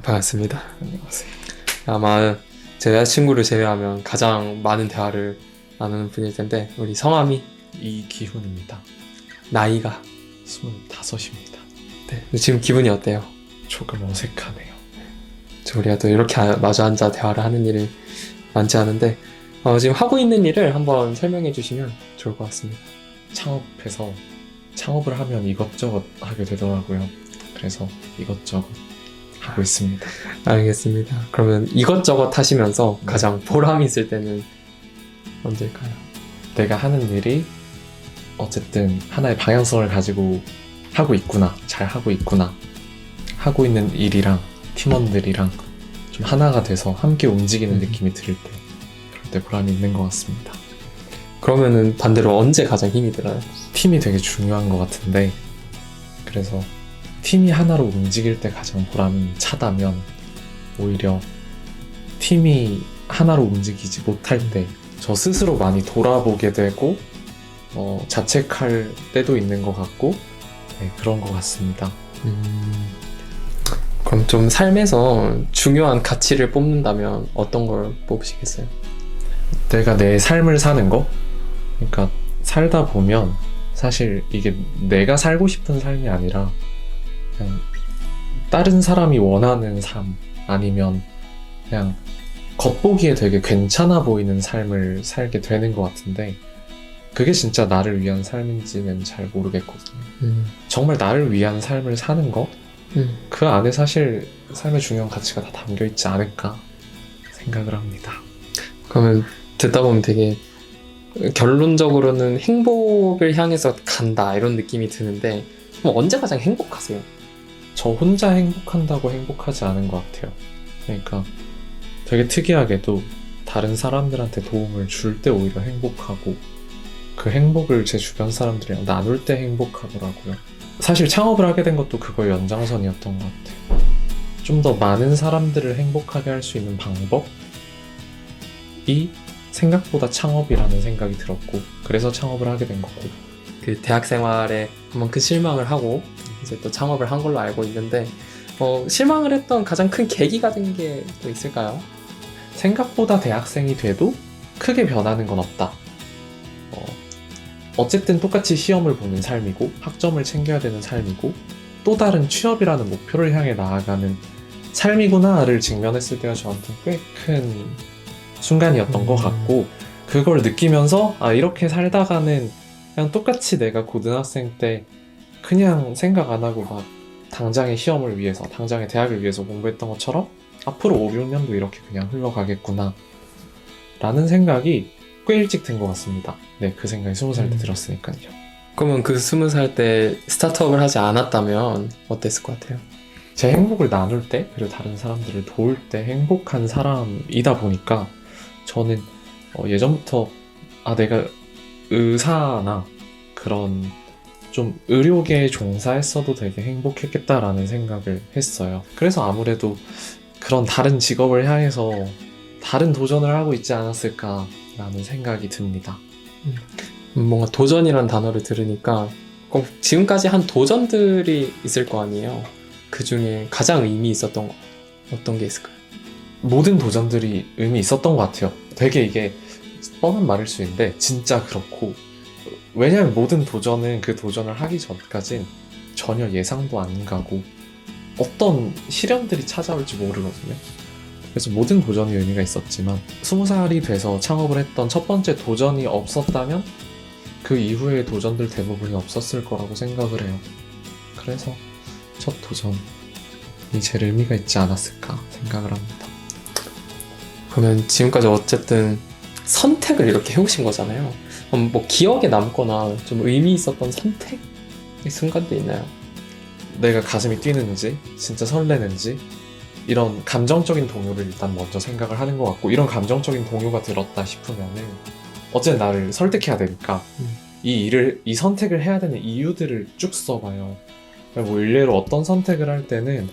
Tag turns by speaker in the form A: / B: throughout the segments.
A: 반갑습니다.
B: 안녕하세요.
A: 아마 제 여자친구를 제외하면 가장 많은 대화를 나누는 분일 텐데 우리 성함이
B: 이기훈입니다.
A: 나이가
B: 25입니다.
A: 네, 지금 기분이 어때요?
B: 조금 어색하네요.
A: 우리가 또 이렇게 마주 앉아 대화를 하는 일이 많지 않은데 지금 하고 있는 일을 한번 설명해 주시면 좋을 것 같습니다.
B: 창업을 하면 이것저것 하게 되더라고요. 그래서 이것저것 하고 있습니다.
A: 알겠습니다. 그러면 이것저것 하시면서 가장 보람 있을 때는 언제일까요?
B: 내가 하는 일이 어쨌든 하나의 방향성을 가지고 하고 있구나, 잘 하고 있구나, 하고 있는 일이랑 팀원들이랑 좀 하나가 돼서 함께 움직이는 느낌이 들을 때, 그럴 때 보람이 있는 것 같습니다.
A: 그러면은 반대로 언제 가장 힘이 들어요?
B: 팀이 되게 중요한 것 같은데, 그래서 팀이 하나로 움직일 때 가장 보람이 차다면 오히려 팀이 하나로 움직이지 못할 때 저 스스로 많이 돌아보게 되고 자책할 때도 있는 것 같고, 네, 그런 것 같습니다.
A: 그럼 좀 삶에서 중요한 가치를 뽑는다면 어떤 걸 뽑으시겠어요?
B: 내가 내 삶을 사는 거? 그러니까 살다 보면 사실 이게 내가 살고 싶은 삶이 아니라 그냥 다른 사람이 원하는 삶, 아니면 그냥 겉보기에 되게 괜찮아 보이는 삶을 살게 되는 것 같은데, 그게 진짜 나를 위한 삶인지는 잘 모르겠거든요. 정말 나를 위한 삶을 사는 거? 그 안에 사실 삶의 중요한 가치가 다 담겨 있지 않을까 생각을 합니다.
A: 그러면 듣다 보면 되게 결론적으로는 행복을 향해서 간다 이런 느낌이 드는데 그럼 언제 가장 행복하세요?
B: 저 혼자 행복한다고 행복하지 않은 것 같아요. 그러니까 되게 특이하게도 다른 사람들한테 도움을 줄 때 오히려 행복하고, 그 행복을 제 주변 사람들이랑 나눌 때 행복하더라고요. 사실 창업을 하게 된 것도 그거의 연장선이었던 것 같아요. 좀 더 많은 사람들을 행복하게 할 수 있는 방법이 생각보다 창업이라는 생각이 들었고, 그래서 창업을 하게 된 거고.
A: 그 대학 생활에 한번 큰 실망을 하고 이제 또 창업을 한 걸로 알고 있는데 실망을 했던 가장 큰 계기가 된 게 또 있을까요?
B: 생각보다 대학생이 돼도 크게 변하는 건 없다. 어쨌든 똑같이 시험을 보는 삶이고 학점을 챙겨야 되는 삶이고 또 다른 취업이라는 목표를 향해 나아가는 삶이구나를 직면했을 때가 저한테 꽤 큰 순간이었던 것 같고, 그걸 느끼면서 이렇게 살다가는 그냥 똑같이 내가 고등학생 때 그냥 생각 안 하고 막 당장의 시험을 위해서, 당장의 대학을 위해서 공부했던 것처럼 앞으로 5, 6년도 이렇게 그냥 흘러가겠구나 라는 생각이 꽤 일찍 든 것 같습니다. 네, 그 생각이 20살 때 들었으니까요.
A: 그러면 그 20살 때 스타트업을 하지 않았다면 어땠을 것 같아요?
B: 제 행복을 나눌 때, 그리고 다른 사람들을 도울 때 행복한 사람이다 보니까 저는 예전부터 내가 의사나 그런 좀 의료계에 종사했어도 되게 행복했겠다라는 생각을 했어요. 그래서 아무래도 그런 다른 직업을 향해서 다른 도전을 하고 있지 않았을까라는 생각이 듭니다.
A: 뭔가 도전이란 단어를 들으니까 꼭 지금까지 한 도전들이 있을 거 아니에요. 그 중에 가장 의미 있었던 거 어떤 게 있을까요?
B: 모든 도전들이 의미 있었던 것 같아요. 되게 이게 뻔한 말일 수 있는데 진짜 그렇고, 왜냐하면 모든 도전은 그 도전을 하기 전까진 전혀 예상도 안 가고 어떤 시련들이 찾아올지 모르거든요. 그래서 모든 도전이 의미가 있었지만 20살이 돼서 창업을 했던 첫 번째 도전이 없었다면 그 이후의 도전들 대부분이 없었을 거라고 생각을 해요. 그래서 첫 도전이 제일 의미가 있지 않았을까 생각을 합니다.
A: 그러면 지금까지 어쨌든 선택을 이렇게 해오신 거잖아요. 그럼 뭐 기억에 남거나 좀 의미 있었던 선택의 순간도 있나요?
B: 내가 가슴이 뛰는지, 진짜 설레는지, 이런 감정적인 동요를 일단 먼저 생각을 하는 것 같고, 이런 감정적인 동요가 들었다 싶으면은 어쨌든 나를 설득해야 되니까 이 선택을 해야 되는 이유들을 쭉 써봐요. 뭐 일례로 어떤 선택을 할 때는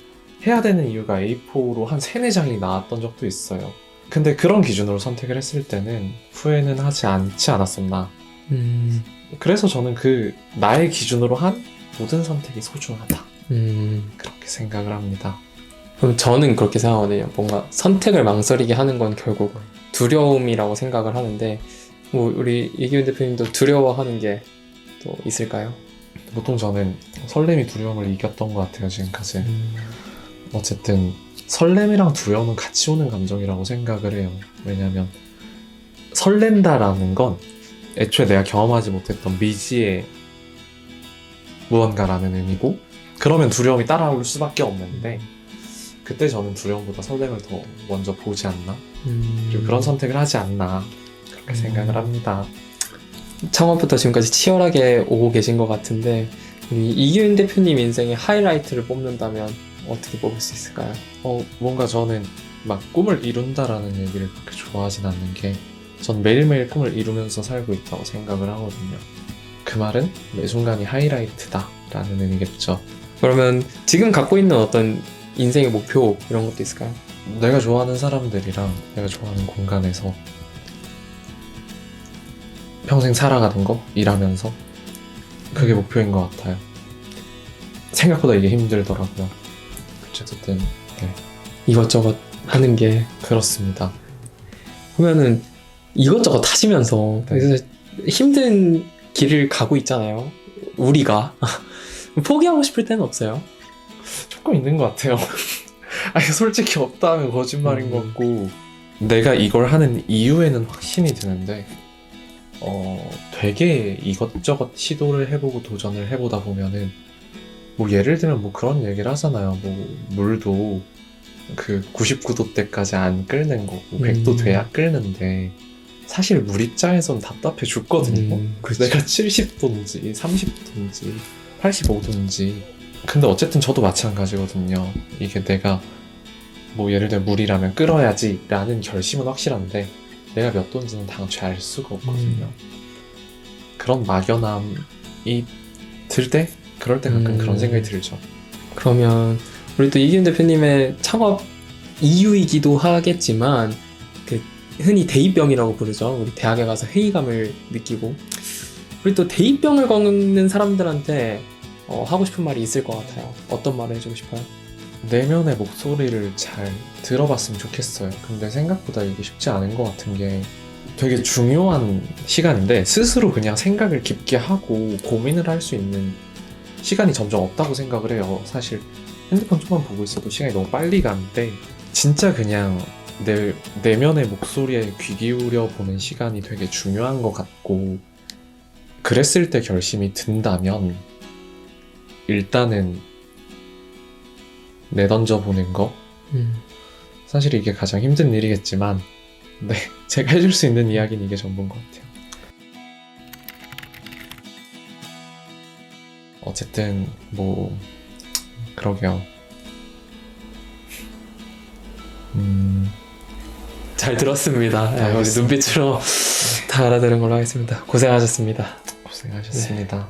B: 해야 되는 이유가 A4로 한 3, 4장이 나왔던 적도 있어요. 근데 그런 기준으로 선택을 했을 때는 후회는 하지 않지 않았었나. 그래서 저는 나의 기준으로 한 모든 선택이 소중하다. 그렇게 생각을 합니다.
A: 그럼 저는 그렇게 생각하거든요. 뭔가 선택을 망설이게 하는 건 결국 두려움이라고 생각을 하는데, 뭐 우리 이기훈 대표님도 두려워하는 게 또 있을까요?
B: 보통 저는 설렘이 두려움을 이겼던 것 같아요, 지금까지. 어쨌든 설렘이랑 두려움은 같이 오는 감정이라고 생각을 해요. 왜냐면 설렌다라는 건 애초에 내가 경험하지 못했던 미지의 무언가라는 의미고, 그러면 두려움이 따라올 수밖에 없는데, 그때 저는 두려움보다 설렘을 더 먼저 보지 않나? 그리고 그런 선택을 하지 않나, 그렇게 생각을 합니다.
A: 창업부터 지금까지 치열하게 오고 계신 것 같은데, 우리 이기훈 대표님 인생의 하이라이트를 뽑는다면 어떻게 뽑을 수 있을까요?
B: 뭔가 저는 막 꿈을 이룬다라는 얘기를 그렇게 좋아하진 않는 게, 전 매일매일 꿈을 이루면서 살고 있다고 생각을 하거든요. 그 말은 매 순간이 하이라이트다라는 의미겠죠.
A: 그러면 지금 갖고 있는 어떤 인생의 목표 이런 것도 있을까요?
B: 내가 좋아하는 사람들이랑 내가 좋아하는 공간에서 평생 살아가는 거, 일하면서, 그게 목표인 것 같아요. 생각보다 이게 힘들더라고요. 어쨌든 네,
A: 이것저것 하는 게.
B: 그렇습니다.
A: 그러면은 이것저것 하시면서
B: 네.
A: 그래서 힘든 길을 가고 있잖아요. 우리가 포기하고 싶을 때는 없어요?
B: 조금 있는 것 같아요. 아니, 솔직히 없다 하면 거짓말인 것 같고, 내가 이걸 하는 이유에는 확신이 드는데, 되게 이것저것 시도를 해보고 도전을 해보다 보면은, 뭐 예를 들면 뭐 그런 얘기를 하잖아요. 뭐 물도 그 99도 때까지 안 끓는 거고 100도 돼야 끓는데, 사실 물 입장에선 답답해 죽거든요. 그래서 내가 70도인지 30도인지 85도인지. 근데 어쨌든 저도 마찬가지거든요. 이게 내가 뭐 예를 들어 물이라면 끓어야지 라는 결심은 확실한데, 내가 몇 도인지는 당최 알 수가 없거든요. 그런 막연함이 들 때, 그럴 때 가끔 그런 생각이 들죠.
A: 그러면 우리 또 이기훈 대표님의 창업 이유이기도 하겠지만, 그 흔히 대입병이라고 부르죠. 우리 대학에 가서 회의감을 느끼고, 우리 또 대입병을 겪는 사람들한테 하고 싶은 말이 있을 것 같아요. 어떤 말을 해주고 싶어요?
B: 내면의 목소리를 잘 들어봤으면 좋겠어요. 근데 생각보다 이게 쉽지 않은 것 같은 게, 되게 중요한 시간인데 스스로 그냥 생각을 깊게 하고 고민을 할 수 있는 시간이 점점 없다고 생각을 해요. 사실 핸드폰 좀만 보고 있어도 시간이 너무 빨리 가는데, 진짜 그냥 내 내면의 목소리에 귀 기울여 보는 시간이 되게 중요한 것 같고, 그랬을 때 결심이 든다면 일단은 내던져 보는 거. 사실 이게 가장 힘든 일이겠지만, 네, 제가 해줄 수 있는 이야기는 이게 전부인 것 같아요. 어쨌든 뭐 그러게요.
A: 잘 들었습니다. 우리
B: 알겠습니다.
A: 눈빛으로 다 알아들은 걸로 하겠습니다. 고생하셨습니다.
B: 고생하셨습니다.